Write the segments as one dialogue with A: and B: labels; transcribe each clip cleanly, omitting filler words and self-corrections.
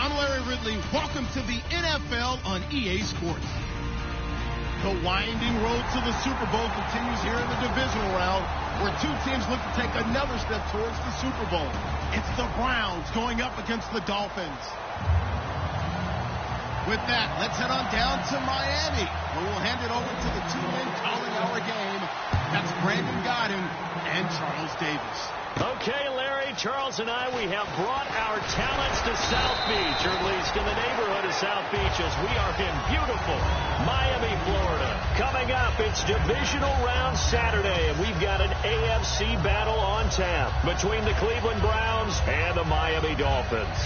A: I'm Larry Ridley. Welcome to the NFL on EA Sports. The winding road to the Super Bowl continues here in the divisional round, where two teams look to take another step towards the Super Bowl. It's the Browns going up against the Dolphins. With that, let's head on down to Miami, where we'll hand it over to the two-men calling our game. That's Brandon Godden and Charles Davis.
B: Okay, Larry, Charles and I, we have brought our talents to South Beach, or at least in the neighborhood of South Beach, as we are in beautiful Miami, Florida. Coming up, it's Divisional Round Saturday, and we've got an AFC battle on tap between the Cleveland Browns and the Miami Dolphins.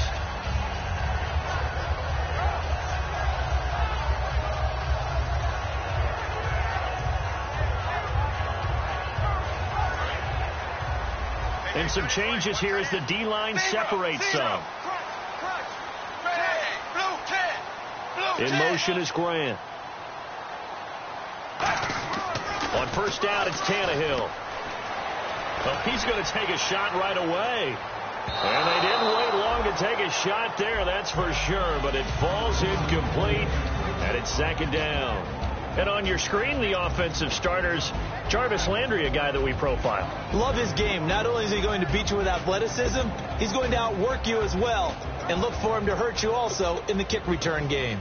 B: And some changes here as the D-line separates some. In motion is Grant. On first down, it's Tannehill. Oh, he's going to take a shot right away. And they didn't wait long to take a shot there, that's for sure. But it falls incomplete, and it's second down. And on your screen, the offensive starters, Jarvis Landry, a guy that we profile.
C: Love his game. Not only is he going to beat you with athleticism, he's going to outwork you as well. And look for him to hurt you also in the kick return game.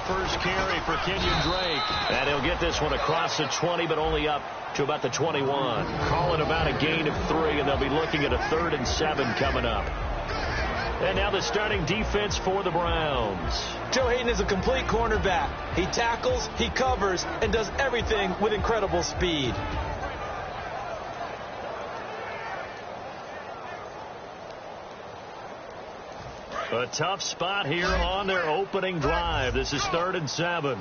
B: First carry for Kenyon Drake. And he'll get this one across the 20, but only up to about the 21. Call it about a gain of 3, and they'll be looking at a 3rd and 7 coming up. And now the starting defense for the Browns.
C: Joe Hayden is a complete cornerback. He tackles, he covers, and does everything with incredible speed.
B: A tough spot here on their opening drive. This is 3rd and 7.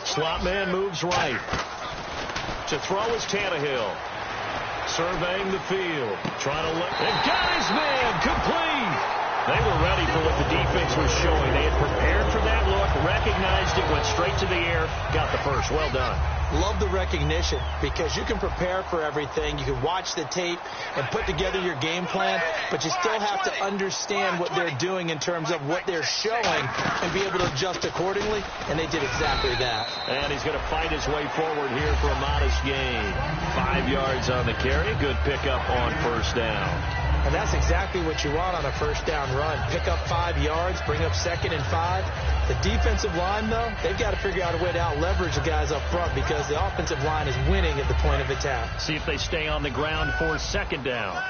B: Slot man moves right. To throw is Tannehill. Surveying the field. Trying to look. And got his man. Complete. They were ready for what the defense was showing. They had prepared for that look, recognized it, went straight to the air, got the first. Well done.
C: Love the recognition, because you can prepare for everything. You can watch the tape and put together your game plan, but you still have to understand what they're doing in terms of what they're showing and be able to adjust accordingly, and they did exactly that.
B: And he's going to fight his way forward here for a modest gain. 5 yards on the carry. Good pickup on first down.
C: And that's exactly what you want on a first down run. Pick up 5 yards, bring up 2nd and 5. The defensive line, though, they've got to figure out a way to out-leverage the guys up front, because the offensive line is winning at the point of attack.
B: See if they stay on the ground for 2nd down.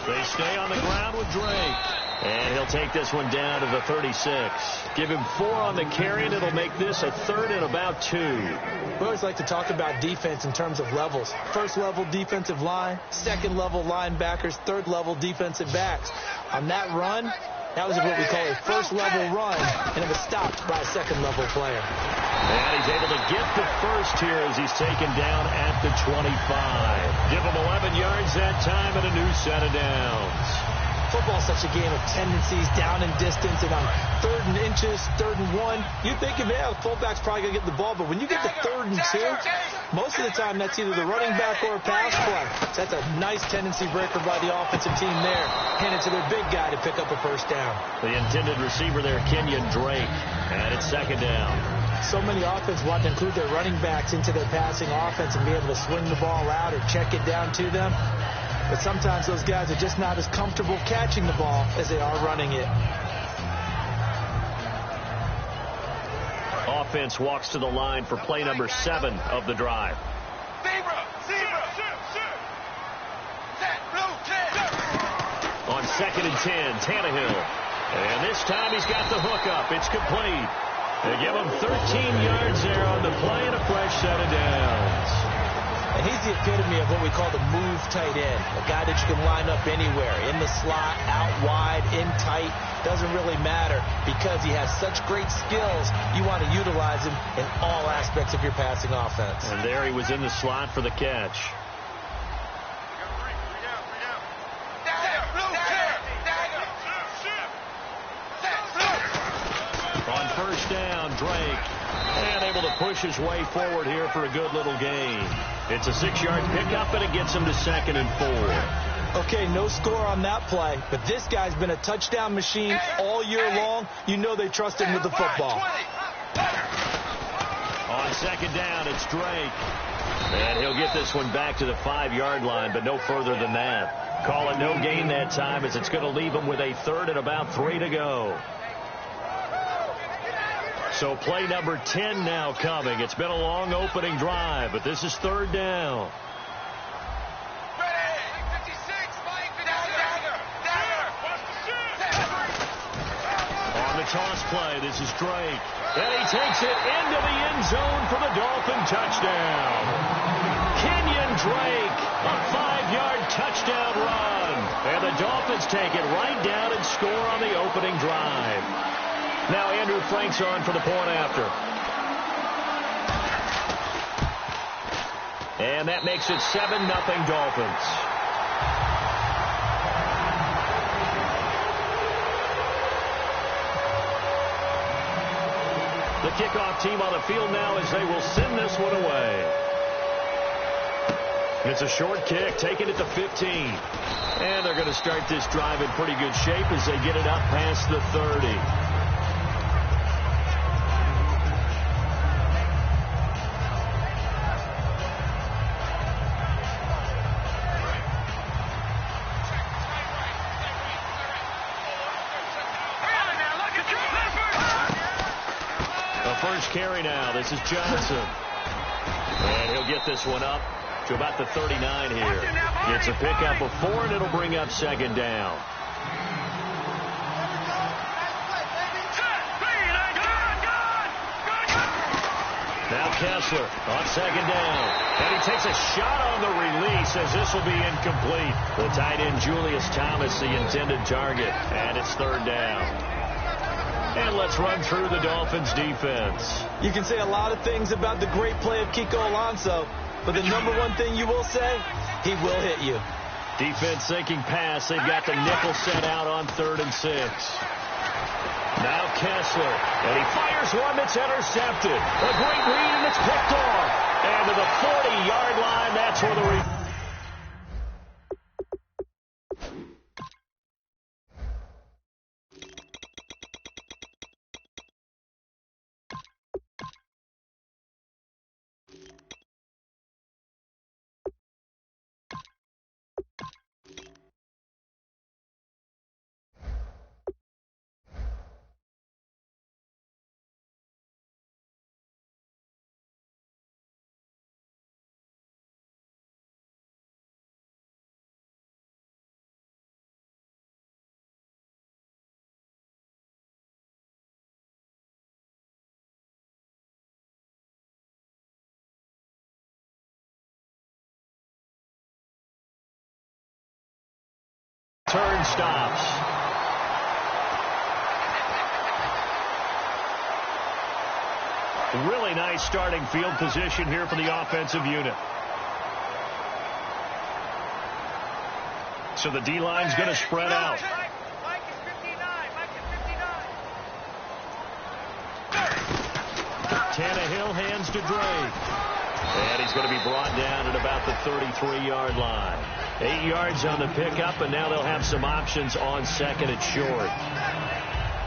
B: They stay on the ground with Drake. And he'll take this one down to the 36. Give him 4 on the carry, and it'll make this a 3rd and about 2.
C: We always like to talk about defense in terms of levels. 1st level defensive line, 2nd level linebackers, 3rd level defensive backs. On that run, that was what we call a 1st level run, and it was stopped by a 2nd level player.
B: And he's able to get the first here as he's taken down at the 25. Give him 11 yards that time and a new set of downs.
C: Football's such a game of tendencies, down and distance, and on 3rd and inches, 3rd and 1, you think of, yeah, the fullback's probably going to get the ball, but when you get to 3rd and 2, most of the time that's either the running back or a pass play. So that's a nice tendency breaker by the offensive team there. Hand it to their big guy to pick up a first down.
B: The intended receiver there, Kenyon Drake, and it's 2nd down.
C: So many offenses want to include their running backs into their passing offense and be able to swing the ball out or check it down to them. But sometimes those guys are just not as comfortable catching the ball as they are running it.
B: Offense walks to the line for play number 7 of the drive. On 2nd and 10, Tannehill. And this time he's got the hook up. It's complete. They give him 13 yards there on the play and a fresh set of downs.
C: And he's the epitome of what we call the move tight end, a guy that you can line up anywhere, in the slot, out wide, in tight, doesn't really matter because he has such great skills. You want to utilize him in all aspects of your passing offense.
B: And there he was in the slot for the catch. On first down, Drake. And able to push his way forward here for a good little gain. It's a 6-yard pickup, and it gets him to 2nd and 4.
C: Okay, no score on that play, but this guy's been a touchdown machine all year long. You know they trust him with the football.
B: On 2nd down, it's Drake. And he'll get this one back to the 5-yard line, but no further than that. Call it no gain that time, as it's going to leave him with a 3rd and about 3 to go. So play number 10 now coming. It's been a long opening drive, but this is 3rd down. On the toss play, this is Drake. And he takes it into the end zone for the Dolphin touchdown. Kenyon Drake, a 5-yard touchdown run. And the Dolphins take it right down and score on the opening drive. Now Andrew Frank's on for the point after. And that makes it 7-0 Dolphins. The kickoff team on the field now as they will send this one away. It's a short kick, taking it to 15. And they're going to start this drive in pretty good shape as they get it up past the 30. Carry now. This is Johnson. And he'll get this one up to about the 39 here. Gets a pickup of 4, and it'll bring up 2nd down. Now Kessler on 2nd down. And he takes a shot on the release as this will be incomplete. The tight end Julius Thomas, the intended target. And it's 3rd down. And let's run through the Dolphins' defense.
C: You can say a lot of things about the great play of Kiko Alonso, but the number one thing you will say, he will hit you.
B: Defense thinking pass. They've got the nickel set out on 3rd and 6. Now Kessler, and he fires one that's intercepted. A great read, and it's picked off. And to the 40-yard line, that's where the turn stops. Really nice starting field position here for the offensive unit. So the D-line's going to spread out. Tannehill hands to Drake. And he's going to be brought down at about the 33-yard line. 8 yards on the pickup, and now they'll have some options on 2nd and short.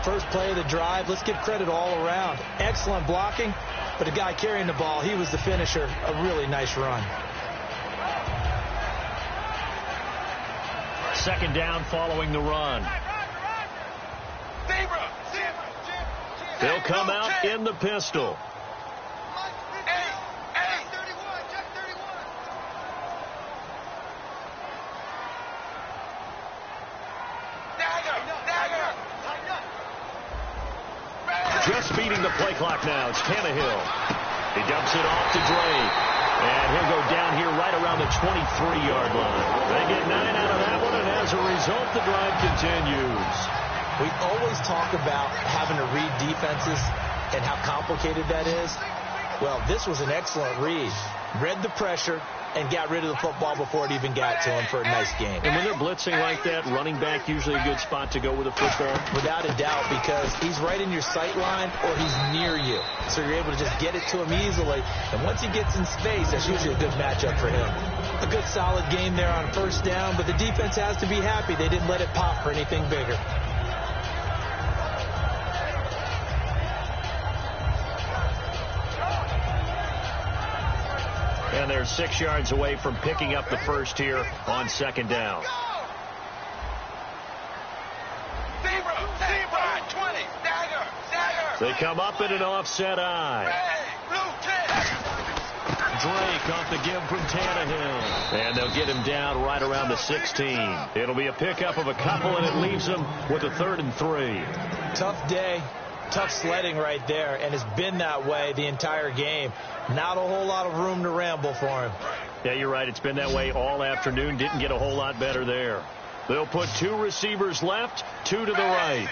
C: First play of the drive, let's give credit all around. Excellent blocking, but the guy carrying the ball, he was the finisher. A really nice run.
B: 2nd down following the run. They'll come out in the pistol. Just beating the play clock now. It's Tannehill. He dumps it off to Drake. And he'll go down here right around the 23-yard line. They get 9 out of that one, and as a result, the drive continues.
C: We always talk about having to read defenses and how complicated that is. Well, this was an excellent read. Read the pressure and got rid of the football before it even got to him for a nice game.
B: And when they're blitzing like that, running back usually a good spot to go with a football?
C: Without a doubt, because he's right in your sight line or he's near you. So you're able to just get it to him easily. And once he gets in space, that's usually a good matchup for him. A good solid game there on first down, but the defense has to be happy they didn't let it pop for anything bigger.
B: And they're 6 yards away from picking up the first here on second down. They come up in an offset eye. Drake off the give from Tannehill. And they'll get him down right around the 16. It'll be a pickup of a couple, and it leaves them with a 3rd and 3.
C: Tough day. Tough sledding right there, and it's been that way the entire game. Not a whole lot of room to ramble for him.
B: Yeah, you're right. It's been that way all afternoon. Didn't get a whole lot better there. They'll put 2 receivers left, 2 to the right.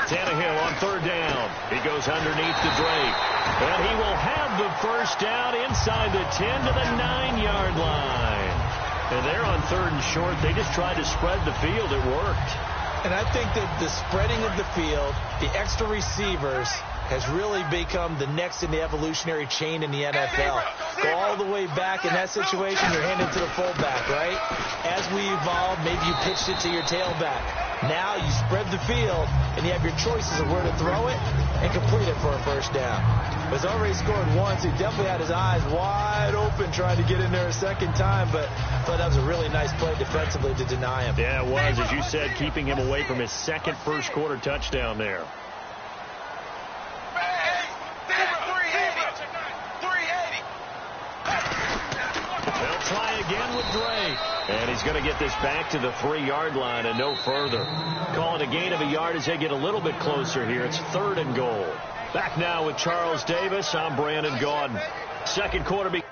B: Tannehill on 3rd down. He goes underneath to Drake. And he will have the first down inside the 10 to the 9-yard line. And they're on 3rd and short. They just tried to spread the field. It worked.
C: And I think that the spreading of the field, the extra receivers, has really become the next in the evolutionary chain in the NFL. Go all the way back in that situation, you're handed to the fullback, right? As we evolve, maybe you pitched it to your tailback. Now you spread the field, and you have your choices of where to throw it and complete it for a first down. He's already scored once. He definitely had his eyes wide open trying to get in there a second time, but that was a really nice play defensively to deny him.
B: Yeah, it was, as you said, keeping him away from his second first-quarter touchdown there. They'll try again with Drake. And he's going to get this back to the 3-yard line and no further. Call it a gain of a yard as they get a little bit closer here. It's 3rd and goal. Back now with Charles Davis. I'm Brandon Gaudin. Second quarter.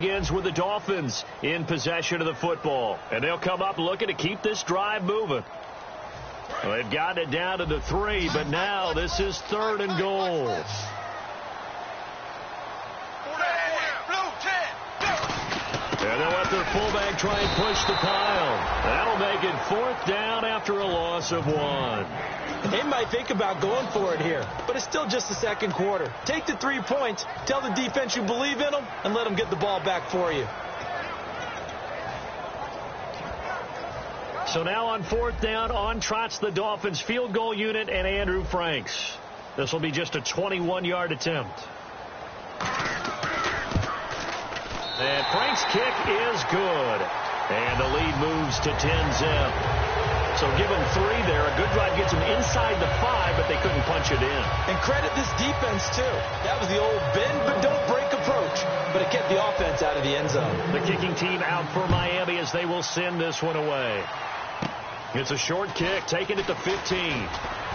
B: Begins with the Dolphins in possession of the football. And they'll come up looking to keep this drive moving. Well, they've gotten it down to the 3, but now this is 3rd and goal. And they'll let their fullback try and push the pile. That'll make it 4th down after a loss of 1.
C: They might think about going for it here, but it's still just the second quarter. Take the 3 points, tell the defense you believe in them, and let them get the ball back for you.
B: So now on 4th down, on trots the Dolphins field goal unit and Andrew Franks. This will be just a 21-yard attempt. And Frank's kick is good. And the lead moves to 10-zip. So give them 3 there. A good drive gets them inside the 5, but they couldn't punch it in.
C: And credit this defense, too. That was the old bend but don't break approach. But it kept the offense out of the end zone.
B: The kicking team out for Miami as they will send this one away. It's a short kick, taken at the 15.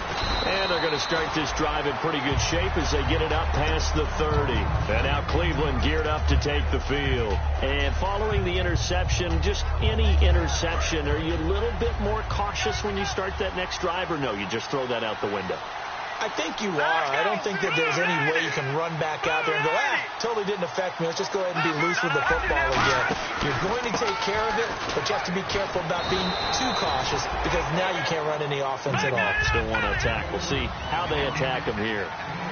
B: And they're going to start this drive in pretty good shape as they get it up past the 30. And now Cleveland geared up to take the field. And following the interception, just any interception, are you a little bit more cautious when you start that next drive, or no, you just throw that out the window?
C: I think you are. I don't think that there's any way you can run back out there and go, totally didn't affect me. Let's just go ahead and be loose with the football again. You're going to take care of it, but you have to be careful about being too cautious because now you can't run any offense at all.
B: Still want to attack. We'll see how they attack them here.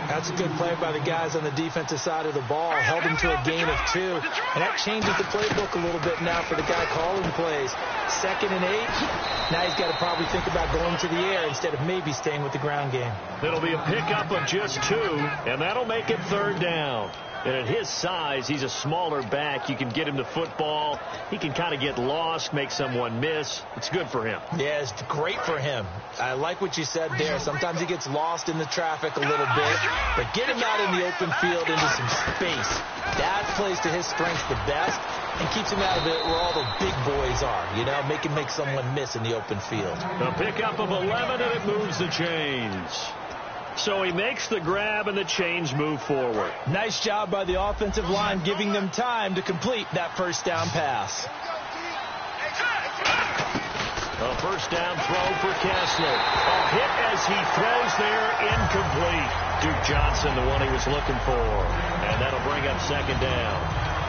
C: That's a good play by the guys on the defensive side of the ball. Held him to a gain of 2. And that changes the playbook a little bit now for the guy calling plays. 2nd and 8. Now he's got to probably think about going to the air instead of maybe staying with the ground game.
B: It'll be a pickup of just 2, and that'll make it 3rd down. And at his size, he's a smaller back. You can get him the football. He can kind of get lost, make someone miss. It's good for him.
C: Yeah, it's great for him. I like what you said there. Sometimes he gets lost in the traffic a little bit. But get him out in the open field into some space. That plays to his strengths the best and keeps him out of it where all the big boys are. You know, make him make someone miss in the open field.
B: A pickup of 11, and it moves the chains. So he makes the grab, and the chains move forward.
C: Nice job by the offensive line, giving them time to complete that first down pass.
B: A first down throw for Kessler. A hit as he throws there, incomplete. Duke Johnson, the one he was looking for. And that'll bring up 2nd down.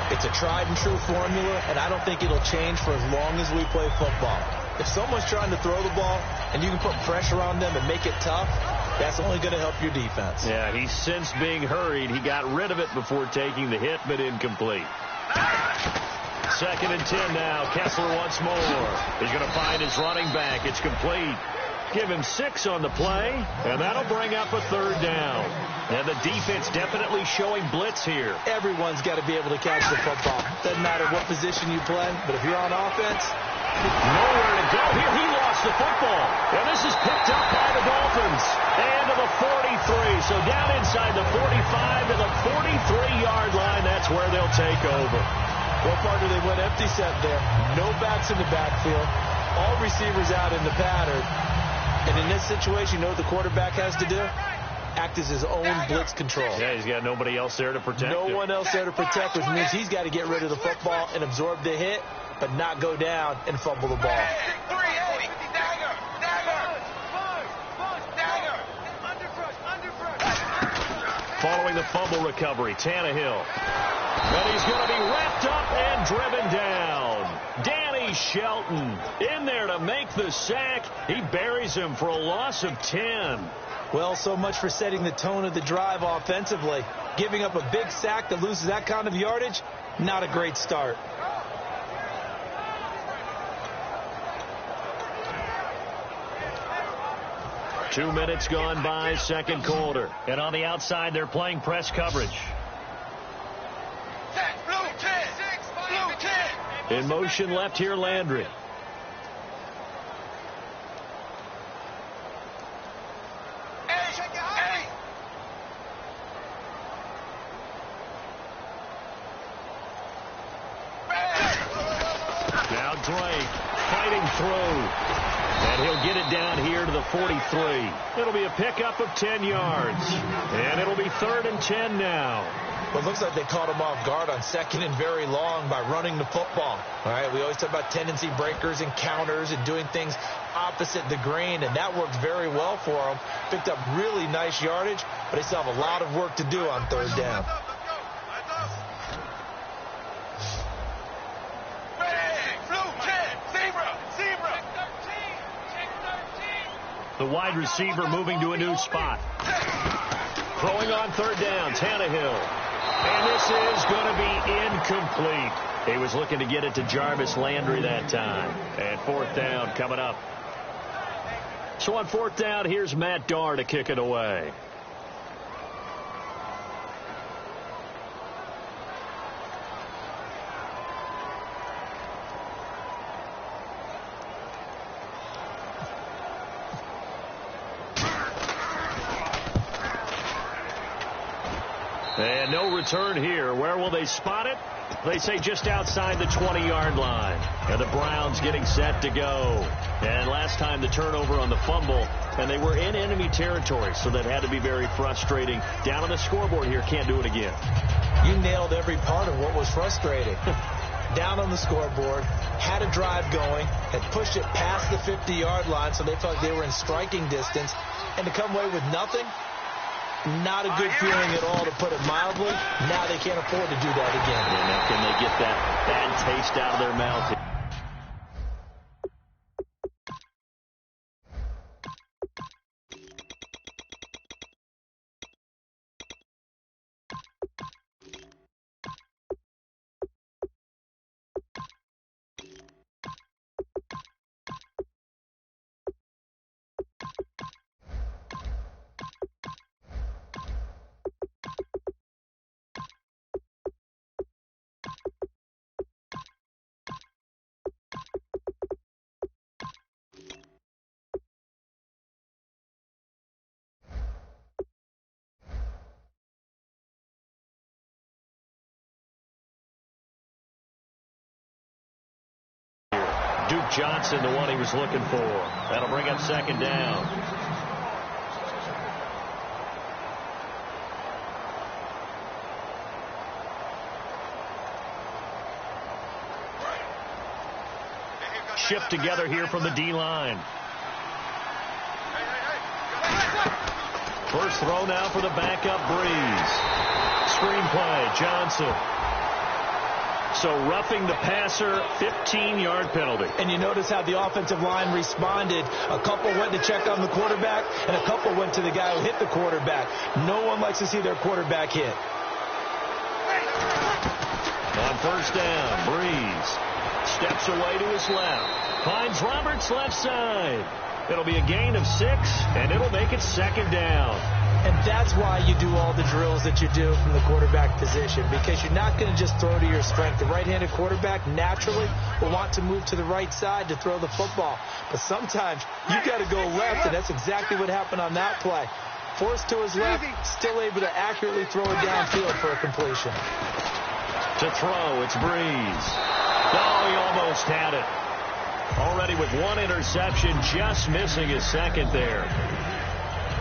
C: It's a tried-and-true formula, and I don't think it'll change for as long as we play football. If someone's trying to throw the ball and you can put pressure on them and make it tough, that's only going to help your defense.
B: Yeah, he's since being hurried. He got rid of it before taking the hit, but incomplete. 2nd and 10 now. Kessler once more. He's going to find his running back. It's complete. Give him 6 on the play, and that'll bring up a 3rd down. And the defense definitely showing blitz here.
C: Everyone's got to be able to catch the football. Doesn't matter what position you play, but if you're on offense,
B: nowhere to go. Here he lost the football. And this is picked up by the Dolphins. And to the 43. So down inside the 45 to the 43-yard line. That's where they'll take over.
C: What part do they went empty set there? No backs in the backfield. All receivers out in the pattern. And in this situation, you know what the quarterback has to do? Act as his own blitz control.
B: Yeah, he's got nobody else there to protect him.
C: No one else there to protect, which means he's got to get rid of the football and absorb the hit, but not go down and fumble the ball.
B: Following the fumble recovery, Tannehill. And he's going to be wrapped up and driven down. Danny Shelton in there to make the sack. He buries him for a loss of 10.
C: Well, so much for setting the tone of the drive offensively. Giving up a big sack that loses that kind of yardage, not a great start.
B: Two minutes gone by, 2nd quarter. And on the outside, they're playing press coverage. In motion left here, Landry. Now Drake fighting through. And he'll get it down here to the 43. It'll be a pickup of 10 yards. And it'll be 3rd and 10 now.
C: Well, it looks like they caught him off guard on 2nd and very long by running the football. All right, we always talk about tendency breakers and counters and doing things opposite the grain, and that worked very well for them. Picked up really nice yardage, but they still have a lot of work to do on 3rd down.
B: The wide receiver moving to a new spot. Throwing on 3rd down, Tannehill. And this is going to be incomplete. He was looking to get it to Jarvis Landry that time. And 4th down coming up. So on 4th down, here's Matt Darr to kick it away. And no return here. Where will they spot it? They say just outside the 20-yard line. And the Browns getting set to go. And last time the turnover on the fumble, and they were in enemy territory, so that had to be very frustrating. Down on the scoreboard here, can't do it again.
C: You nailed every part of what was frustrating. Down on the scoreboard, had a drive going, had pushed it past the 50-yard line, so they felt like they were in striking distance, and to come away with nothing, not a good feeling at all, to put it mildly. Now they can't afford to do that again.
B: And now can they get that bad taste out of their mouth? Duke Johnson, the one he was looking for. That'll bring up second down. Shift together here from the D-line. First throw now for the backup Breeze. Screenplay, Johnson. So roughing the passer, 15-yard penalty.
C: And you notice how the offensive line responded. A couple went to check on the quarterback, and a couple went to the guy who hit the quarterback. No one likes to see their quarterback hit.
B: On first down, Breeze steps away to his left. Finds Roberts left side. It'll be a gain of 6, and it'll make it second down.
C: And that's why you do all the drills that you do from the quarterback position, because you're not going to just throw to your strength. The right-handed quarterback naturally will want to move to the right side to throw the football. But sometimes you've got to go left, and that's exactly what happened on that play. Forced to his left, still able to accurately throw it downfield for a completion.
B: To throw, it's Breeze. Oh, he almost had it. Already with one interception, just missing his second there.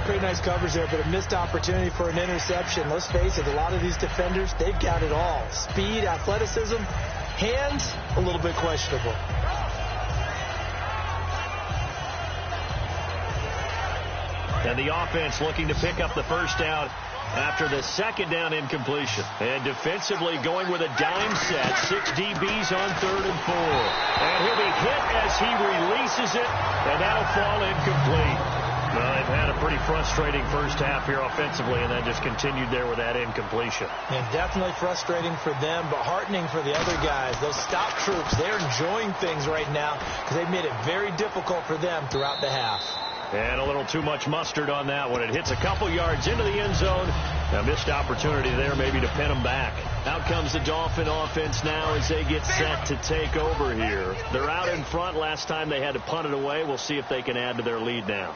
C: Pretty nice coverage there, but a missed opportunity for an interception. Let's face it, a lot of these defenders, they've got it all. Speed, athleticism, hands, a little bit questionable.
B: And the offense looking to pick up the first down after the second down incompletion. And defensively going with a dime set. 6 DBs on 3rd and 4. And he'll be hit as he releases it, and that'll fall incomplete. Well, they've had a pretty frustrating first half here offensively, and then just continued there with that incompletion.
C: And definitely frustrating for them, but heartening for the other guys. Those stop troops, they're enjoying things right now because they've made it very difficult for them throughout the half.
B: And a little too much mustard on that one. It hits a couple yards into the end zone. A missed opportunity there maybe to pin them back. Out comes the Dolphin offense now as they get set to take over here. They're out in front. Last time they had to punt it away. We'll see if they can add to their lead now.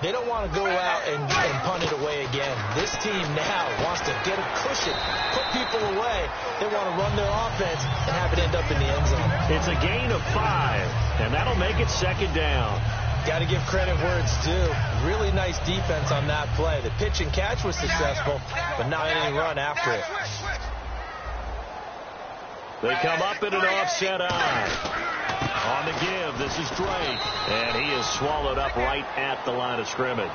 C: They don't want to go out and punt it away again. This team now wants to get a cushion, put people away. They want to run their offense and have it end up in the end zone.
B: It's a gain of 5, and that'll make it second down.
C: Got to give credit where it's due. Really nice defense on that play. The pitch and catch was successful, but not any run after it.
B: They come up in an offset eye. On the give, this is Drake, and he is swallowed up right at the line of scrimmage.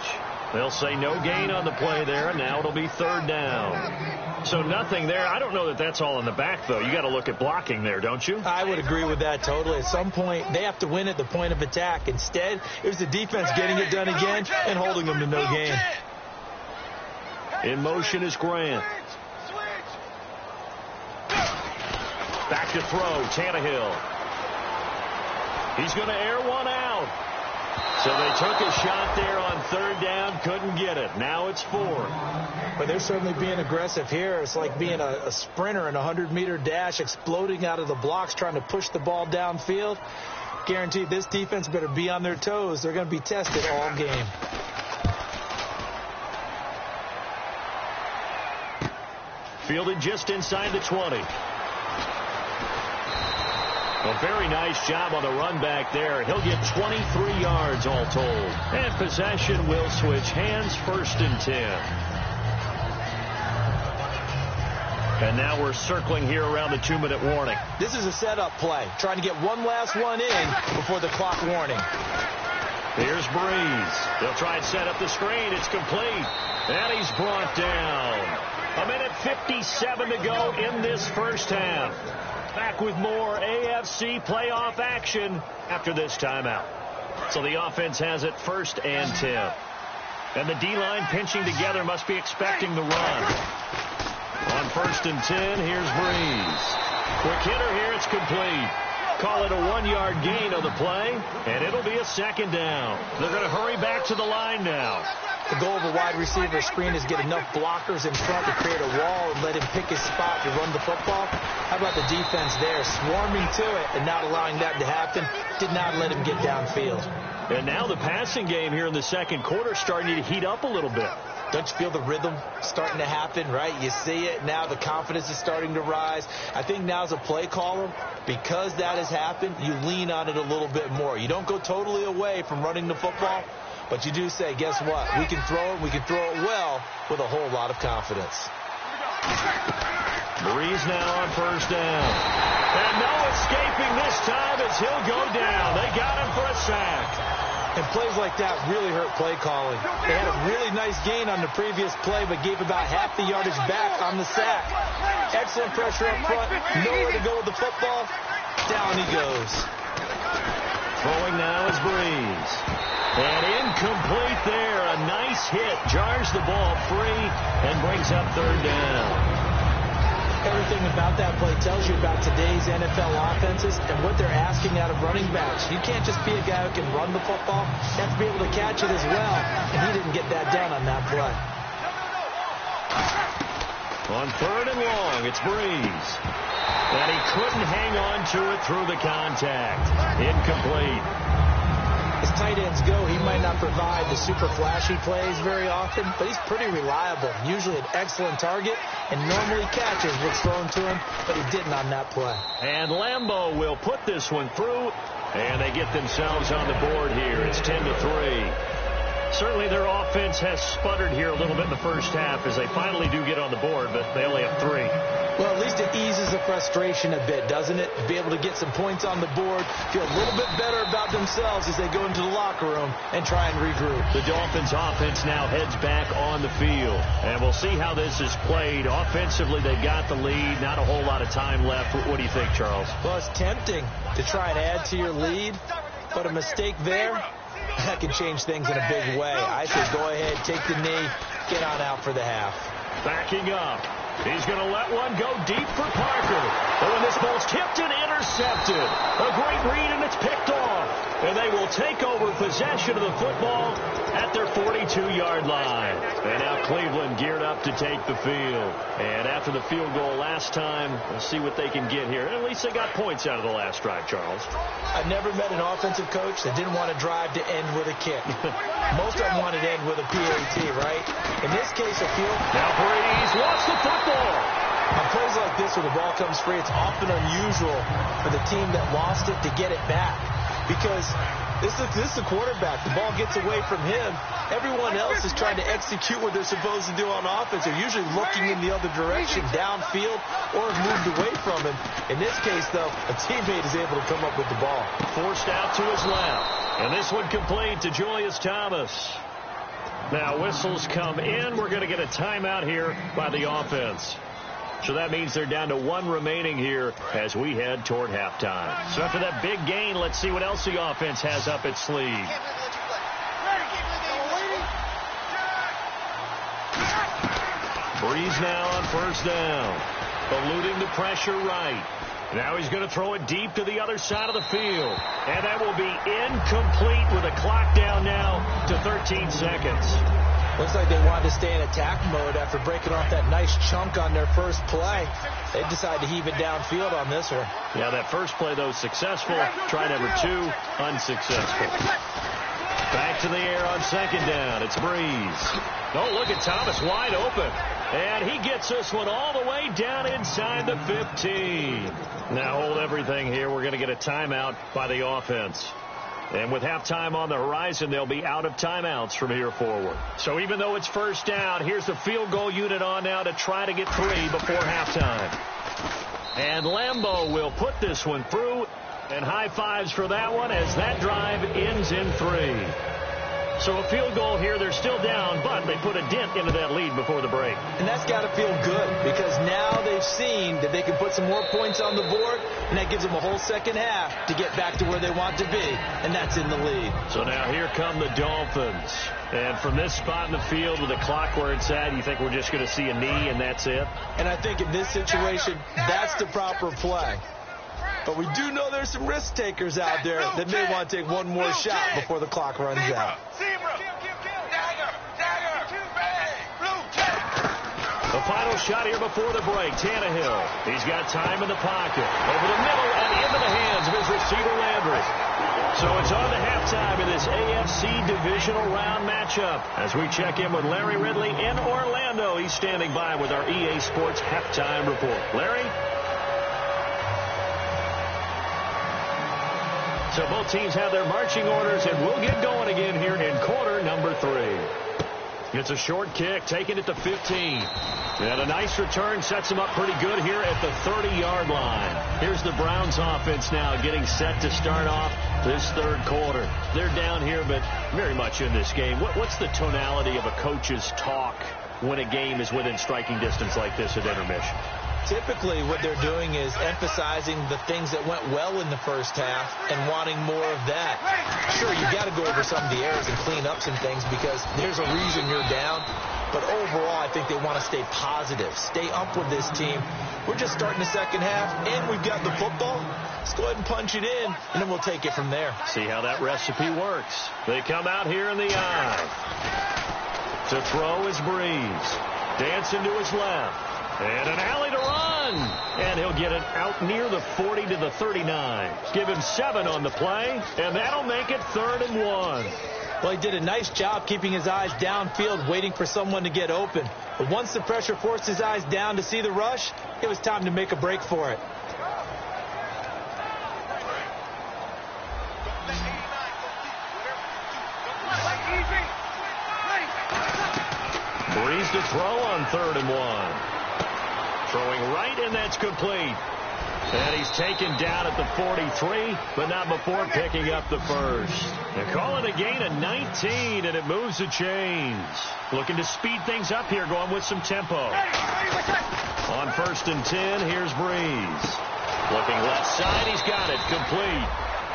B: They'll say no gain on the play there, and now it'll be 3rd down. So nothing there. I don't know that that's all in the back, though. You got to look at blocking there, don't you?
C: I would agree with that totally. At some point, they have to win at the point of attack. Instead, it was the defense getting it done again and holding them to no gain.
B: In motion is Grant. Back to throw, Tannehill. He's going to air one out. So they took a shot there on 3rd down, couldn't get it. Now it's 4th.
C: But they're certainly being aggressive here. It's like being a sprinter in a 100-meter dash, exploding out of the blocks, trying to push the ball downfield. Guaranteed this defense better be on their toes. They're going to be tested all game.
B: Fielded just inside the 20. A very nice job on the run back there. He'll get 23 yards all told. And possession will switch hands, 1st and 10. And now we're circling here around the 2-minute warning.
C: This is a setup play, trying to get one last one in before the clock warning.
B: Here's Breeze. They'll try and set up the screen. It's complete. And he's brought down. 1:57 to go in this first half. Back with more AFC playoff action after this timeout. So the offense has it 1st and 10. And the D-line pinching together must be expecting the run. On 1st and 10, here's Breeze. Quick hitter here, it's complete. Call it a 1-yard gain on the play, and it'll be a 2nd down. They're going to hurry back to the line now.
C: The goal of a wide receiver screen is get enough blockers in front to create a wall and let him pick his spot to run the football. How about the defense there, swarming to it and not allowing that to happen? Did not let him get downfield.
B: And now the passing game here in the second quarter starting to heat up a little bit.
C: Don't you feel the rhythm starting to happen, right? You see it now. The confidence is starting to rise. I think now as a play caller, because that has happened, you lean on it a little bit more. You don't go totally away from running the football, but you do say, guess what? We can throw it. We can throw it well with a whole lot of confidence.
B: Breeze now on first down. And no escaping this time as he'll go down. They got him for a sack.
C: And plays like that really hurt play calling. They had a really nice gain on the previous play, but gave about half the yardage back on the sack. Excellent pressure up front. Nowhere to go with the football. Down he goes.
B: Throwing now is Breeze. And incomplete there. A nice hit. Jars the ball free and brings up third down.
C: Everything about that play tells you about today's NFL offenses and what they're asking out of running backs. You can't just be a guy who can run the football. You have to be able to catch it as well, and he didn't get that done on that play.
B: On third and long, it's Breeze. And he couldn't hang on to it through the contact. Incomplete.
C: As tight ends go, he might not provide the super flashy plays very often, but he's pretty reliable. Usually an excellent target and normally catches what's thrown to him, but he didn't on that play.
B: And Lambeau will put this one through, and they get themselves on the board here. It's 10-3. Certainly their offense has sputtered here a little bit in the first half as they finally do get on the board, but they only have 3.
C: Well, at least it eases the frustration a bit, doesn't it? To be able to get some points on the board, feel a little bit better about themselves as they go into the locker room and try and regroup.
B: The Dolphins offense now heads back on the field, and we'll see how this is played. Offensively, they got the lead, not a whole lot of time left. What do you think, Charles?
C: Well, it's tempting to try and add to your lead, but a mistake there, that can change things in a big way. I say go ahead, take the knee, get on out for the half.
B: Backing up. He's going to let one go deep for Parker. Oh, and this ball's tipped and intercepted. A great read, and it's picked off. And they will take over possession of the football at their 42-yard line. And now Cleveland geared up to take the field. And after the field goal last time, we'll see what they can get here. And at least they got points out of the last drive, Charles.
C: I've never met an offensive coach that didn't want to drive to end with a kick. Most of them wanted to end with a PAT, right? In this case, I feel...
B: Now Breeze lost the football.
C: On plays like this where the ball comes free, it's often unusual for the team that lost it to get it back. Because this is the quarterback. The ball gets away from him. Everyone else is trying to execute what they're supposed to do on offense. They're usually looking in the other direction, downfield, or have moved away from him. In this case, though, a teammate is able to come up with the ball.
B: Forced out to his left. And this one complete to Julius Thomas. Now whistles come in. We're going to get a timeout here by the offense. So that means they're down to 1 remaining here as we head toward halftime. So after that big gain, let's see what else the offense has up its sleeve. Breeze now on first down. Eluding the pressure right. Now he's going to throw it deep to the other side of the field. And that will be incomplete with a clock down now to 13 seconds.
C: Looks like they wanted to stay in attack mode after breaking off that nice chunk on their first play. They decided to heave it downfield on this one.
B: Yeah, that first play, though, successful. Try number 2, unsuccessful. Back to the air on second down. It's Breeze. Oh, look at Thomas wide open. And he gets this one all the way down inside the 15. Now hold everything here. We're going to get a timeout by the offense. And with halftime on the horizon, they'll be out of timeouts from here forward. So even though it's first down, here's the field goal unit on now to try to get 3 before halftime. And Lambeau will put this one through. And high fives for that one as that drive ends in 3. So a field goal here. They're still down, but they put a dent into that lead before the break.
C: And that's got to feel good because now they've seen that they can put some more points on the board, and that gives them a whole second half to get back to where they want to be, and that's in the lead.
B: So now here come the Dolphins. And from this spot in the field with the clock where it's at, you think we're just going to see a knee and that's it?
C: And I think in this situation, that's the proper play. But we do know there's some risk takers out there that may want to take one more shot before the clock runs out.
B: final shot here before the break. Tannehill. He's got time in the pocket. Over the middle and into the hands of his receiver, Landry. So it's on to halftime in this AFC divisional round matchup. As we check in with Larry Ridley in Orlando. He's standing by with our EA Sports halftime report. Larry? So both teams have their marching orders, and we'll get going again here in quarter number 3. It's a short kick, taking it to 15. And a nice return sets them up pretty good here at the 30-yard line. Here's the Browns offense now getting set to start off this third quarter. They're down here, but very much in this game. What's the tonality of a coach's talk when a game is within striking distance like this at intermission?
C: Typically, what they're doing is emphasizing the things that went well in the first half and wanting more of that. Sure, you got to go over some of the errors and clean up some things because there's a reason you're down. But overall, I think they want to stay positive, stay up with this team. We're just starting the second half, and we've got the football. Let's go ahead and punch it in, and then we'll take it from there.
B: See how that recipe works. They come out here in the eye. To throw is Breeze. Dancing to his left. And an alley to run. And he'll get it out near the 40 to the 39. Give him 7 on the play, and that'll make it 3rd and 1.
C: Well, he did a nice job keeping his eyes downfield, waiting for someone to get open. But once the pressure forced his eyes down to see the rush, it was time to make a break for it.
B: Breeze to throw on 3rd and 1. Throwing right, and that's complete. And he's taken down at the 43, but not before picking up the first. They call it a gain of 19, and it moves the chains. Looking to speed things up here, going with some tempo. On 1st and 10, here's Breeze. Looking left side, he's got it, complete.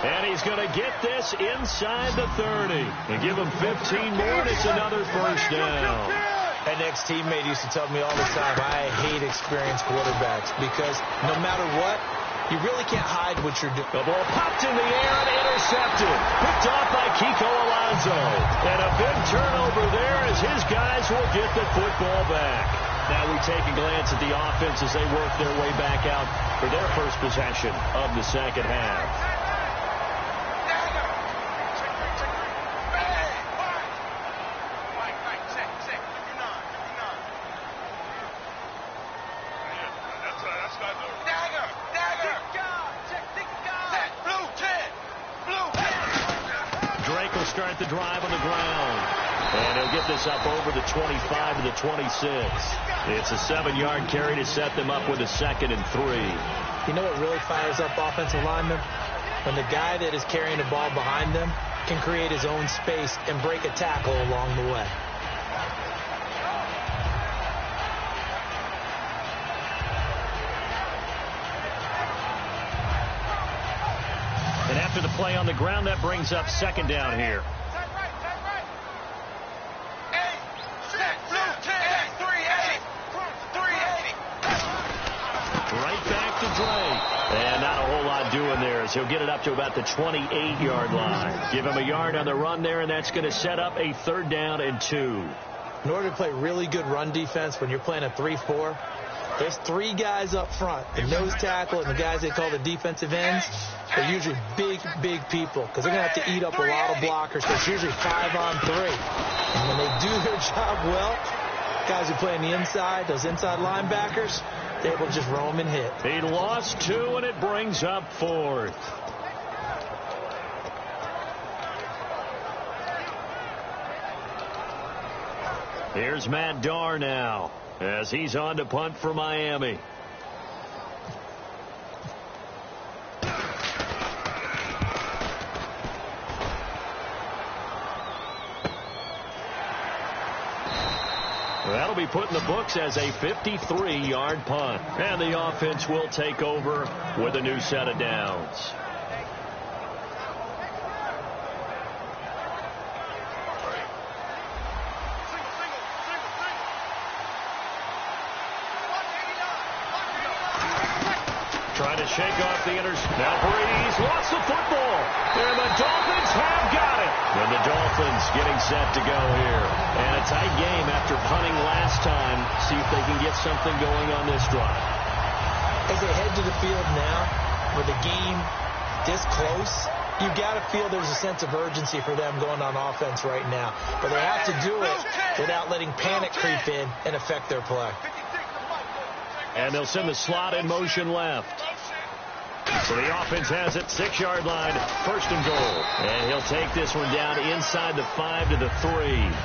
B: And he's going to get this inside the 30. And give him 15 more, and it's another first down.
C: An ex-teammate used to tell me all the time, I hate experienced quarterbacks because no matter what, you really can't hide what you're doing.
B: The ball popped in the air and intercepted. Picked off by Kiko Alonso. And a big turnover there as his guys will get the football back. Now we take a glance at the offense as they work their way back out for their first possession of the second half. Start the drive on the ground. And he'll get this up over the 25 to the 26. It's a 7-yard carry to set them up with a 2nd and 3.
C: You know what really fires up offensive linemen? When the guy that is carrying the ball behind them can create his own space and break a tackle along the way.
B: And after the play on the ground, that brings up 2nd down here. Right back to Drake. And not a whole lot doing there as he'll get it up to about the 28-yard line. Give him a yard on the run there, and that's going to set up a 3rd down and 2.
C: In order to play really good run defense when you're playing a 3-4, there's 3 guys up front, the nose tackle and the guys they call the defensive ends. They're usually big people because they're going to have to eat up a lot of blockers. So it's usually 5 on 3. And when they do their job well, guys who play on the inside, those inside linebackers, they will just roam and hit.
B: He lost 2, and it brings up 4th. Here's Matt Darr now as he's on to punt for Miami. That'll be put in the books as a 53-yard punt. And the offense will take over with a new set of downs. Trying to shake off the Now Breeze lost the football. And the Dolphins have got it. And the Dolphins getting set to go here. And a tight game after punting last time. See if they can get something going on this drive.
C: As they head to the field now, with the game this close, you've got to feel there's a sense of urgency for them going on offense right now. But they have to do it without letting panic creep in and affect their play.
B: And they'll send the slot in motion left. So the offense has it, 6-yard line, 1st and goal. And he'll take this one down inside the 5 to the 3.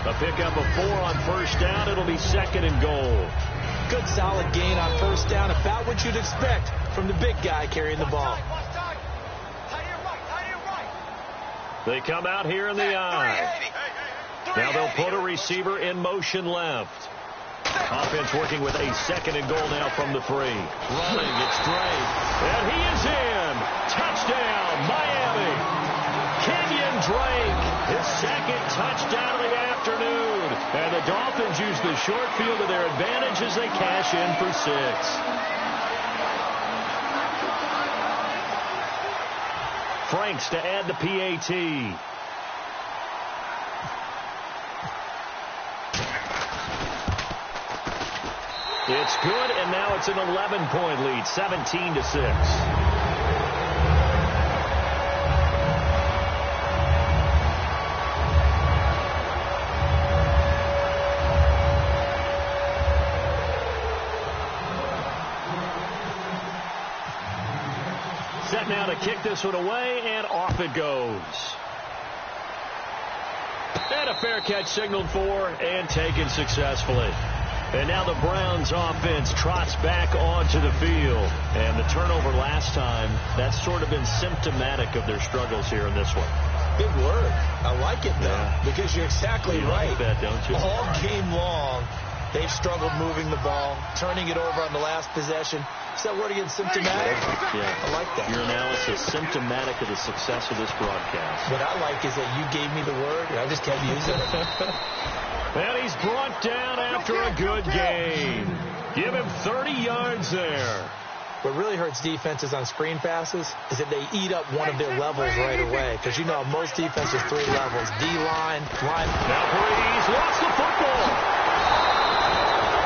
B: A pickup of 4 on 1st down. It'll be 2nd and goal.
C: Good solid gain on 1st down, about what you'd expect from the big guy carrying the ball.
B: They come out here in the eye. Now they'll put a receiver in motion left. Offense working with a 2nd and goal now from the 3. Running, it's Drake. And he is in. Touchdown, Miami. Kenyon Drake, his 2nd touchdown of the afternoon. And the Dolphins use the short field to their advantage as they cash in for 6. Franks to add the PAT. It's good, and now it's an 11-point lead, 17-6. Set now to kick this one away, and off it goes. And a fair catch signaled for and taken successfully. And now the Browns offense trots back onto the field. And the turnover last time, that's sort of been symptomatic of their struggles here in this one.
C: Big word. I like it, though, because you're exactly right.
B: You like that, don't you?
C: All game long, they've struggled moving the ball, turning it over on the last possession. Is that word again, symptomatic?
B: Yeah.
C: I like that.
B: Your analysis, symptomatic of the success of this broadcast.
C: What I like is that you gave me the word, and I just kept using it.
B: And he's brought down after a good game. Give him 30 yards there.
C: What really hurts defenses on screen passes is that they eat up one of their levels right away. Because you know most defenses 3 levels. D-line, line.
B: Now Breeze lost the football.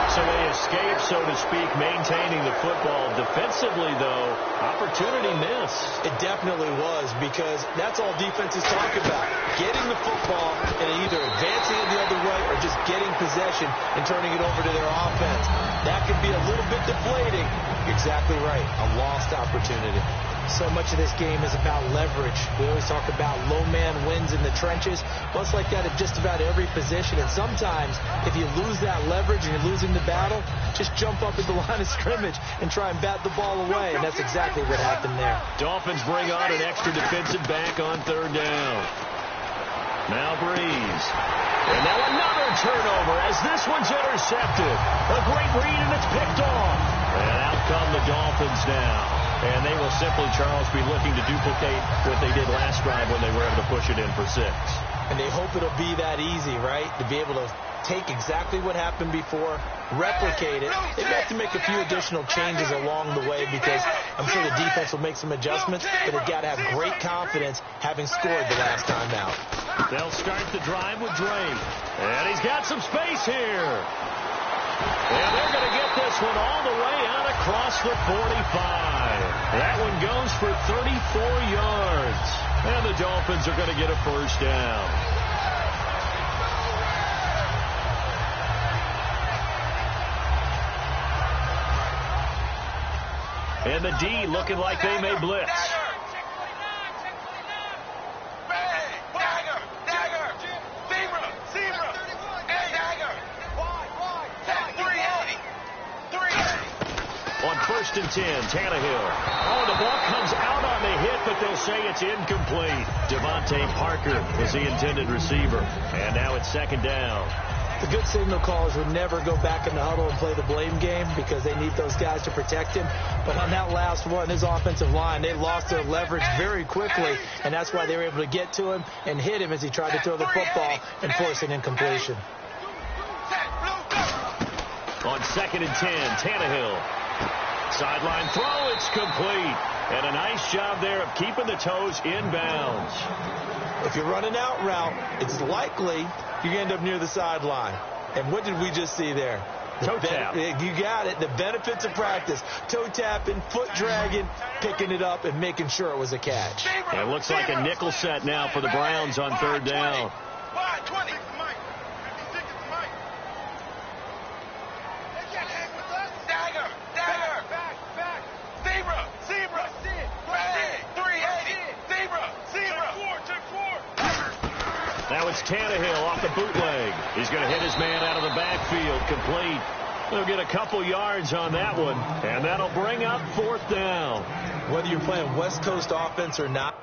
B: So they escape, so to speak, maintaining the football. Defensively, though, opportunity missed.
C: It definitely was, because that's all defenses talk about. Getting the football and either advancing it the other way or just getting possession and turning it over to their offense. That could be a little bit deflating. You're exactly right. A lost opportunity. So much of this game is about leverage. We always talk about low man wins in the trenches. Well, it's like that at just about every position. And sometimes, if you lose that leverage and you're losing the battle, just jump up at the line of scrimmage and try and bat the ball away. And that's exactly what happened there.
B: Dolphins bring on an extra defensive back on 3rd down. Now Breeze. And now another turnover as this one's intercepted. A great read, and it's picked off. And out come the Dolphins now. And they will simply, Charles, be looking to duplicate what they did last drive when they were able to push it in for 6.
C: And they hope it'll be that easy, right? To be able to take exactly what happened before, replicate it. They have to make a few additional changes along the way because I'm sure the defense will make some adjustments, but they've got to have great confidence having scored the last time out.
B: They'll start the drive with Drake. And he's got some space here. And they're going to get this one all the way out across the 45. That one goes for 34 yards. And the Dolphins are going to get a 1st down. And the D looking like they may blitz. On 1st and 10, Tannehill. Oh, the ball comes out on the hit, but they'll say it's incomplete. Devontae Parker was the intended receiver. And now it's 2nd down.
C: The good signal callers would never go back in the huddle and play the blame game because they need those guys to protect him. But on that last one, his offensive line, they lost their leverage very quickly, and that's why they were able to get to him and hit him as he tried to throw the football and force an incompletion.
B: On 2nd and 10, Tannehill. Sideline throw, it's complete. And a nice job there of keeping the toes in bounds.
C: If you're running out route, it's likely you end up near the sideline. And what did we just see there?
B: Toe tap.
C: You got it. The benefits of practice. Toe tapping, foot dragging, picking it up, and making sure it was a catch.
B: And it looks like a nickel set now for the Browns on third down.
A: Wide 20.
B: Now it's Tannehill off the bootleg. He's going to hit his man out of the backfield, complete. They'll get a couple yards on that one, and that'll bring up fourth down.
C: Whether you're playing West Coast offense or not,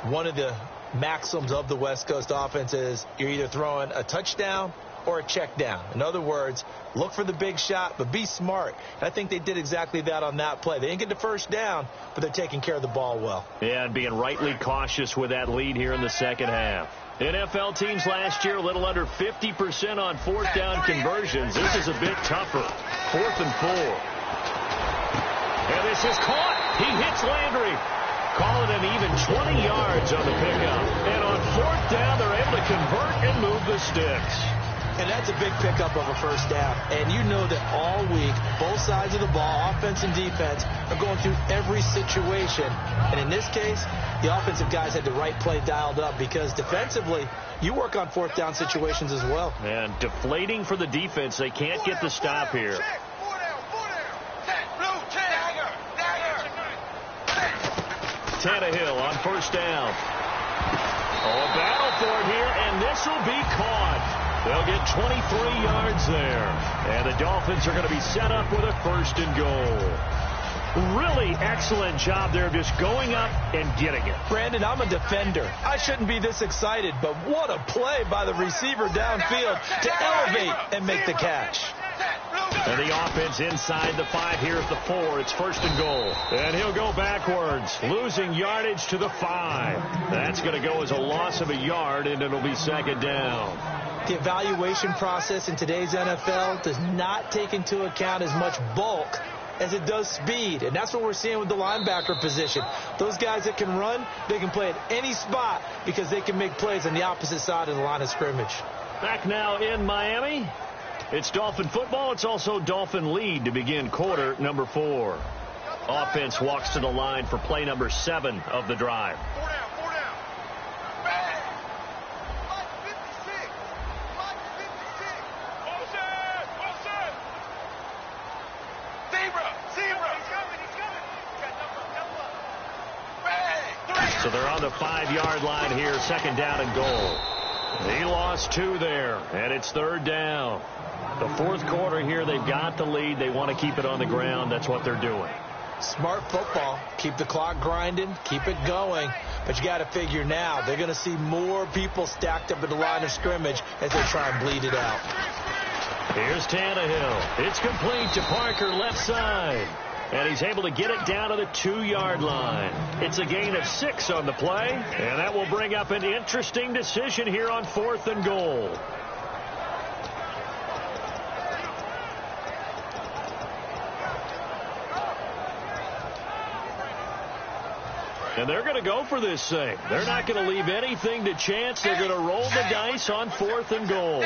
C: one of the maxims of the West Coast offense is you're either throwing a touchdown or a check down. In other words, look for the big shot, but be smart. And I think they did exactly that on that play. They didn't get the first down, but they're taking care of the ball well.
B: Yeah, and being rightly cautious with that lead here in the second half. NFL teams last year a little under 50% on fourth down conversions. This is a bit tougher. 4th and 4. And this is caught. He hits Landry. Call it an even 20 yards on the pickup. And on fourth down, they're able to convert and move the sticks.
C: And that's a big pickup of a first down. And you know that all week, both sides of the ball, offense and defense, are going through every situation. And in this case, the offensive guys had the right play dialed up because defensively, you work on fourth down situations as well.
B: And deflating for the defense. They can't get the stop here. Tannehill on first down. Oh, a battle for it here, and this will be caught. They'll get 23 yards there. And the Dolphins are going to be set up with a 1st and goal. Really excellent job there, just going up and getting it.
C: Brandon, I'm a defender. I shouldn't be this excited, but what a play by the receiver downfield to elevate and make the catch.
B: And the offense inside the 5 here at the 4. It's 1st and goal. And he'll go backwards, losing yardage to the 5. That's going to go as a loss of a yard, and it'll be 2nd down.
C: The evaluation process in today's NFL does not take into account as much bulk as it does speed. And that's what we're seeing with the linebacker position. Those guys that can run, they can play at any spot because they can make plays on the opposite side of the line of scrimmage.
B: Back now in Miami. It's Dolphin football. It's also Dolphin lead to begin quarter number 4. Offense walks to the line for play number 7 of the drive.
A: 4 down. Bang! Mike 56. Wilson. Zebra. He's coming. Bang!
B: So they're on the 5-yard line here, 2nd down and goal. He lost 2 there, and it's 3rd down. The 4th quarter here, they've got the lead. They want to keep it on the ground. That's what they're doing.
C: Smart football. Keep the clock grinding. Keep it going. But you got to figure now, they're going to see more people stacked up at the line of scrimmage as they try and bleed it out.
B: Here's Tannehill. It's complete to Parker, left side. And he's able to get it down to the 2-yard line. It's a gain of 6 on the play. And that will bring up an interesting decision here on 4th and goal. And they're going to go for this thing. They're not going to leave anything to chance. They're going to roll the dice on 4th and goal.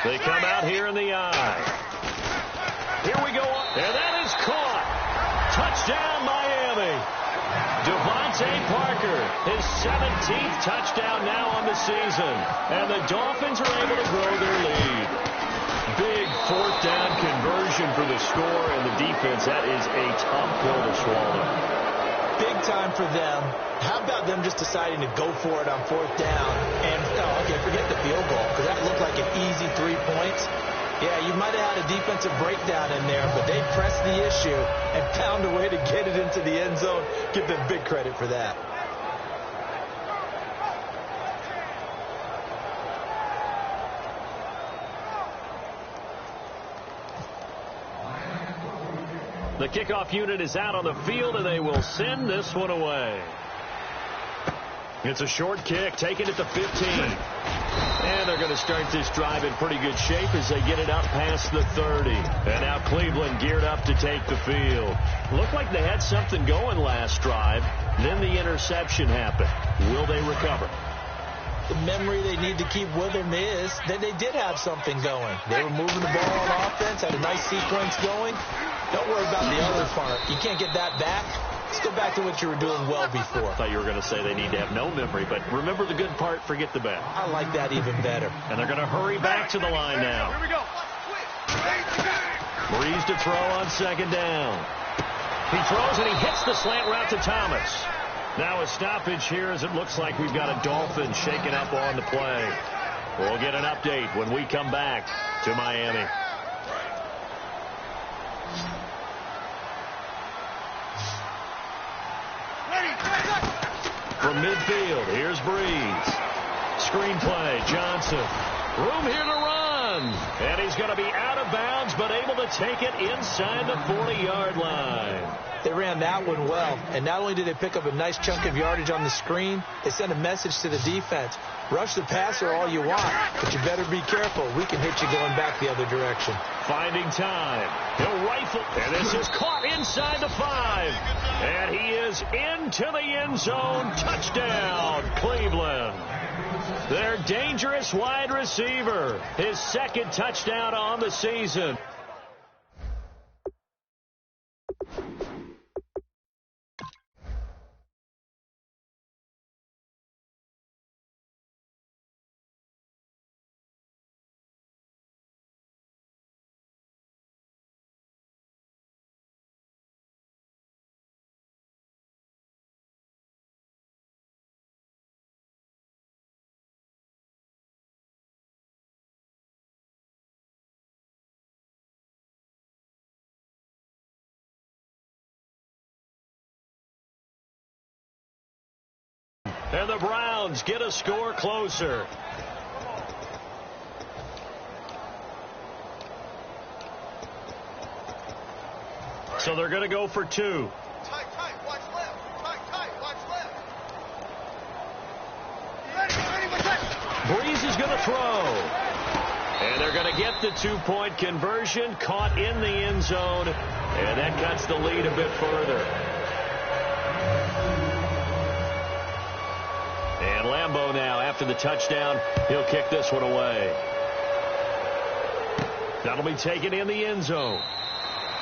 B: They come out here in the eye. Here we go. And that is caught. Touchdown, Miami. Devontae Parker, his 17th touchdown now on the season. And the Dolphins are able to grow their lead. Big fourth down conversion for the score, and the defense, that is a tough pill to swallow.
C: Big time for them. How about them just deciding to go for it on fourth down? And, okay, forget the field goal, because that looked like an easy 3 points. Yeah, you might have had a defensive breakdown in there, but they pressed the issue and found a way to get it into the end zone. Give them big credit for that.
B: The kickoff unit is out on the field, and they will send this one away. It's a short kick, taken at the 15. And they're going to start this drive in pretty good shape as they get it up past the 30. And now Cleveland geared up to take the field. Looked like they had something going last drive. Then the interception happened. Will they recover?
C: The memory they need to keep with them is that they did have something going. They were moving the ball on offense, had a nice sequence going. Don't worry about the other part. You can't get that back. Let's go back to what you were doing well before.
B: I thought you were going to say they need to have no memory, but remember the good part, forget the bad.
C: I like that even better.
B: And they're going to hurry back to the line now.
A: Here we go.
B: Breeze to throw on second down. He throws and he hits the slant route to Thomas. Now a stoppage here as it looks like we've got a Dolphin shaken up on the play. We'll get an update when we come back to Miami. From midfield, here's Breeze. Screenplay, Johnson. Room here to run. And he's going to be out of bounds, but able to take it inside the 40-yard line.
C: They ran that one well, and not only did they pick up a nice chunk of yardage on the screen, they sent a message to the defense. Rush the passer all you want, but you better be careful. We can hit you going back the other direction.
B: Finding time. He'll rifle, and this is caught inside the 5. And he is into the end zone. Touchdown, Cleveland. Their dangerous wide receiver. His second touchdown on the season. And the Browns get a score closer. So they're going to go for 2.
A: Tight, watch left. Tight, watch left.
B: Breeze is going to throw. And they're going to get the 2-point conversion, caught in the end zone. And that cuts the lead a bit further. And Lambeau now, after the touchdown, he'll kick this one away. That'll be taken in the end zone.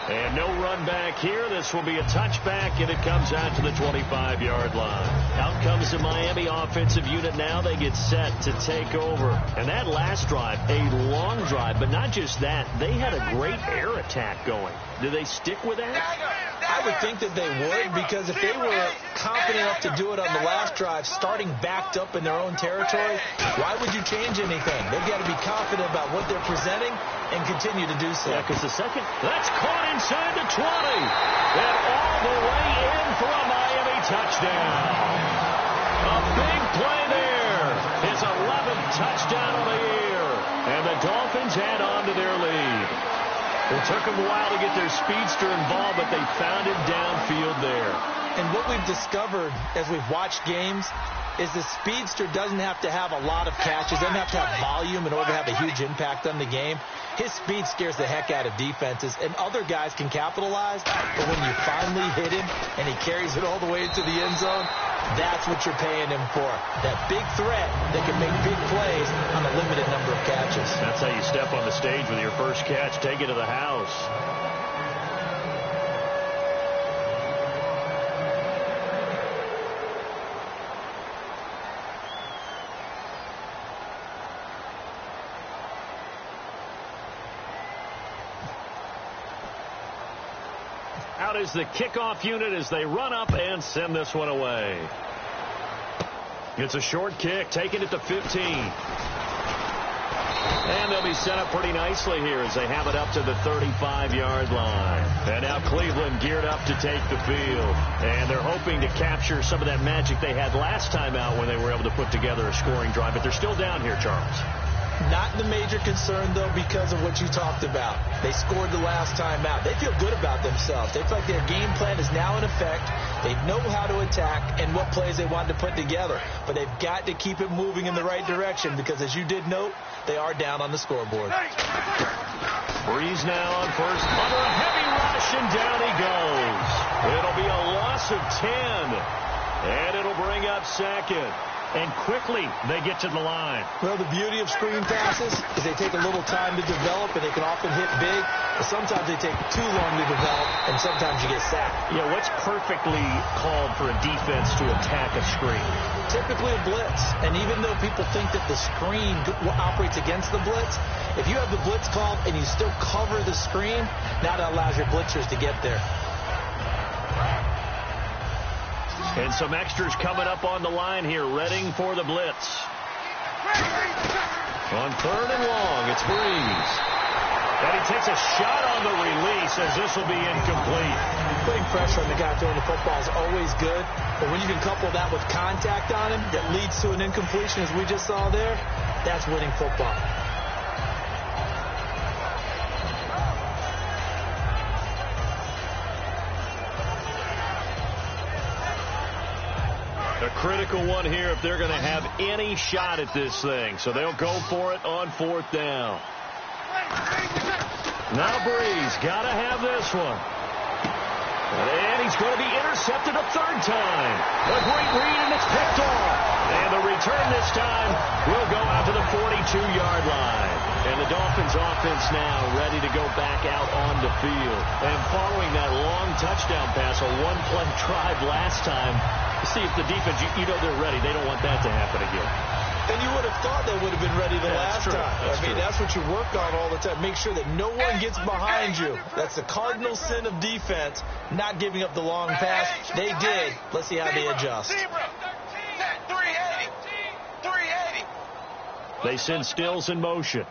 B: And no run back here. This will be a touchback, and it comes out to the 25-yard line. Out comes the Miami offensive unit now. They get set to take over. And that last drive, a long drive, but not just that. They had a great air attack going. Do they stick with that?
C: I would think that they would, because if they were confident enough to do it on the last drive, starting backed up in their own territory, why would you change anything? They've got to be confident about what they're presenting and continue to do so.
B: Yeah, because the second, that's caught inside the 20. And all the way in for a Miami touchdown. A big play there. His 11th touchdown of the year. And the Dolphins add on to their lead. It took them a while to get their speedster involved, but they found him downfield there.
C: And what we've discovered as we've watched games is the speedster doesn't have to have a lot of catches, doesn't have to have volume in order to have a huge impact on the game. His speed scares the heck out of defenses, and other guys can capitalize, but when you finally hit him and he carries it all the way into the end zone, that's what you're paying him for. That big threat that can make big plays on a limited number of catches.
B: That's how you step on the stage with your first catch, take it to the house. out is the kickoff unit as they run up and send this one away. It's a short kick, taking it to 15. And they'll be set up pretty nicely here as they have it up to the 35-yard line. And now Cleveland geared up to take the field. And they're hoping to capture some of that magic they had last time out when they were able to put together a scoring drive. But they're still down here, Charles.
C: Not the major concern, though, because of what you talked about. They scored the last time out. They feel good about themselves. They feel like their game plan is now in effect. They know how to attack and what plays they want to put together. But they've got to keep it moving in the right direction because, as you did note, they are down on the scoreboard.
B: Breeze now on first. Under a heavy rush, and down he goes. It'll be a loss of 10. And it'll bring up second. And quickly they get to the line.
C: Well, the beauty of screen passes is they take a little time to develop, and they can often hit big. But sometimes they take too long to develop, and sometimes you get sacked.
B: Yeah, what's perfectly called for a defense to attack a screen?
C: Typically a blitz. And even though people think that the screen operates against the blitz, if you have the blitz called and you still cover the screen, now that allows your blitzers to get there.
B: And some extras coming up on the line here, readying for the blitz. On third and long, it's Breeze. And he takes a shot on the release as this will be incomplete.
C: Putting pressure on the guy throwing the football is always good. But when you can couple that with contact on him that leads to an incompletion, as we just saw there, that's winning football.
B: A critical one here if they're going to have any shot at this thing. So they'll go for it on fourth down. Now Breeze, got to have this one. And he's going to be intercepted a third time. A great read, and it's picked off. And the return this time will go out to the 42-yard line. And the Dolphins offense now ready to go back out on the field. And following that long touchdown pass, a one-play drive last time, see if the defense, you know they're ready. They don't want that to happen again.
C: And you would have thought they would have been ready the last time. That's what you work on all the time. Make sure that no one gets behind you. That's the cardinal sin of defense, not giving up the long pass. They did. Let's see how they adjust.
B: They send Stills in motion.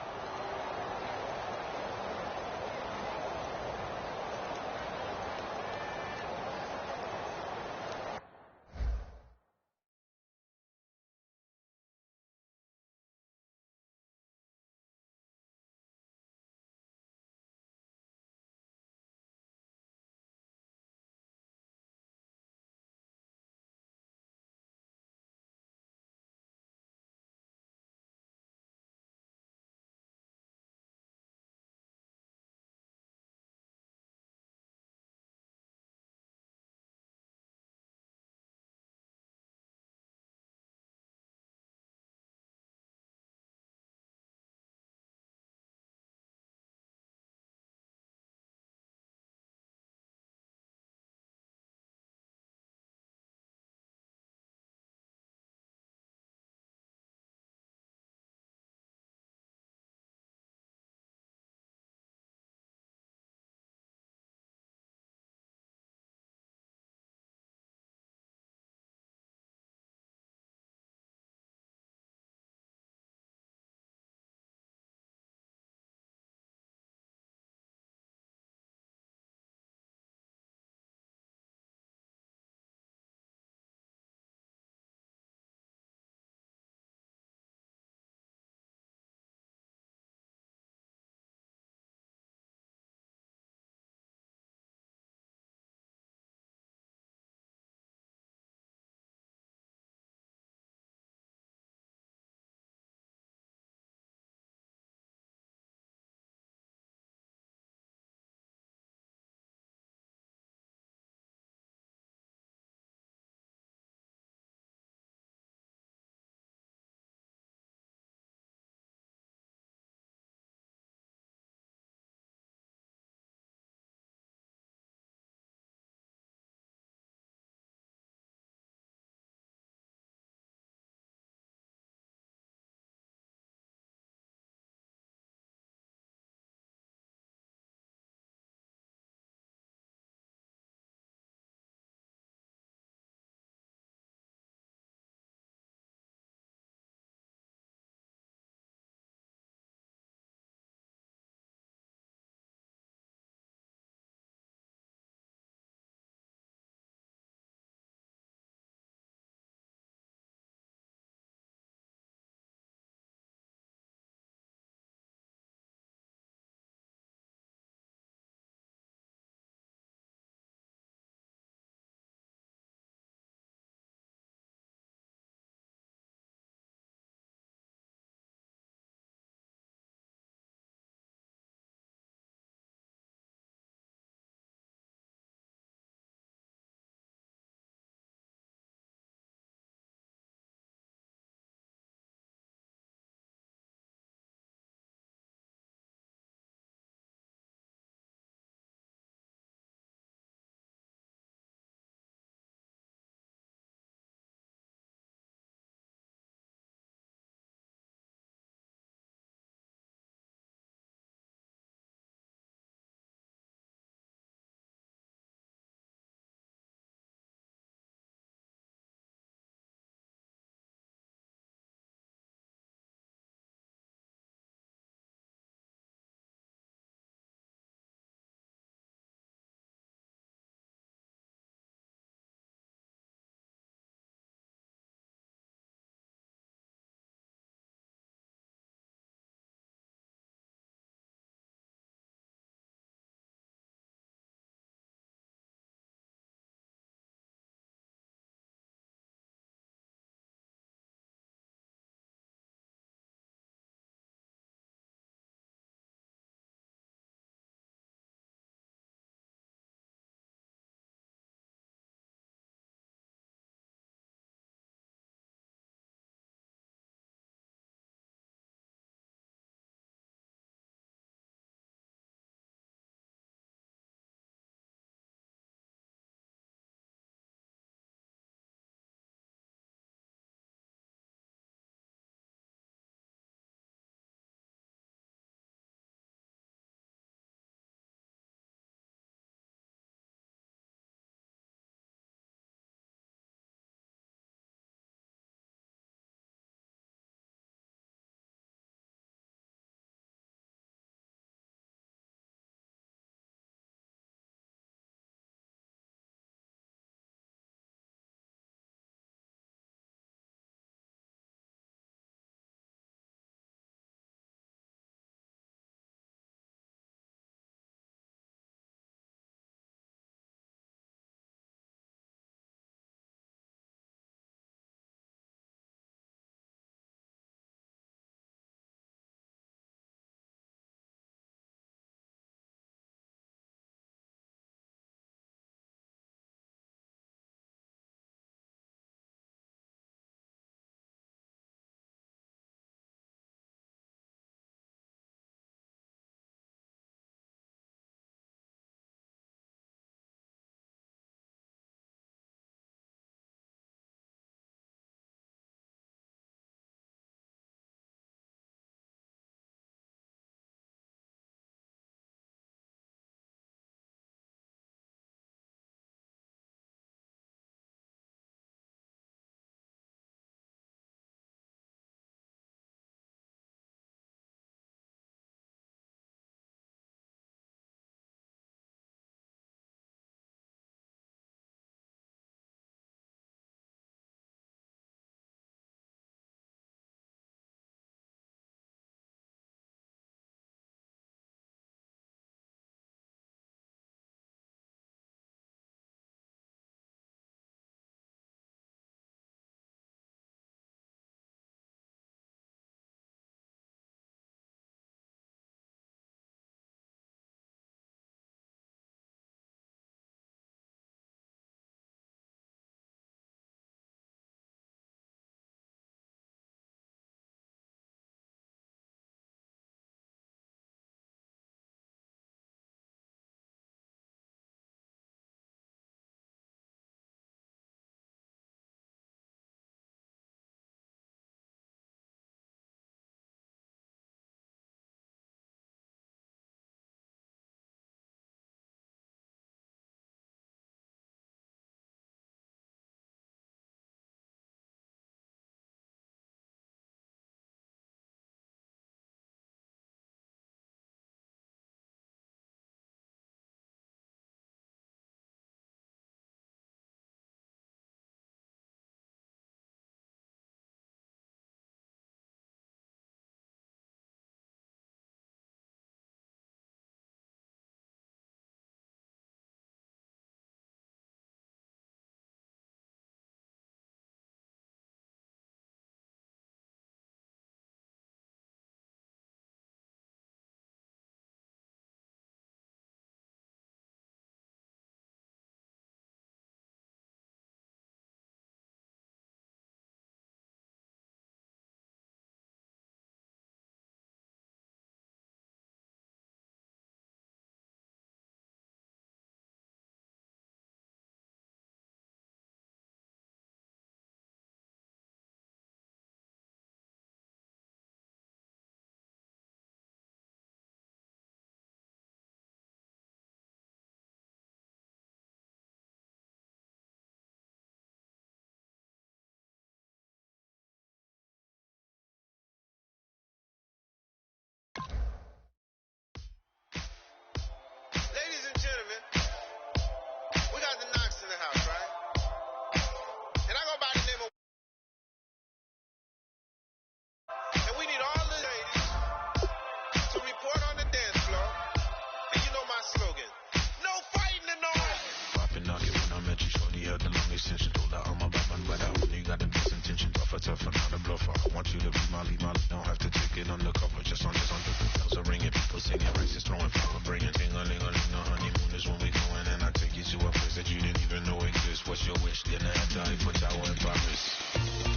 D: fluffer. I want you to be Molly. Don't have to take it undercover. Just under bells are ringing, people singing, rice is throwing flower, bringing ting-a-ling-a-ling. The honeymoon is when we going, and I take you to a place that you didn't even know exists. What's your wish? Dinner at the Eiffel Tower in Paris.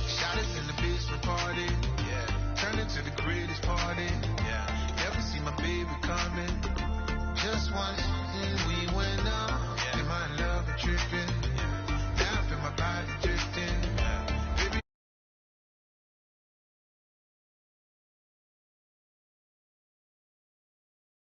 E: Shot is in the basement park.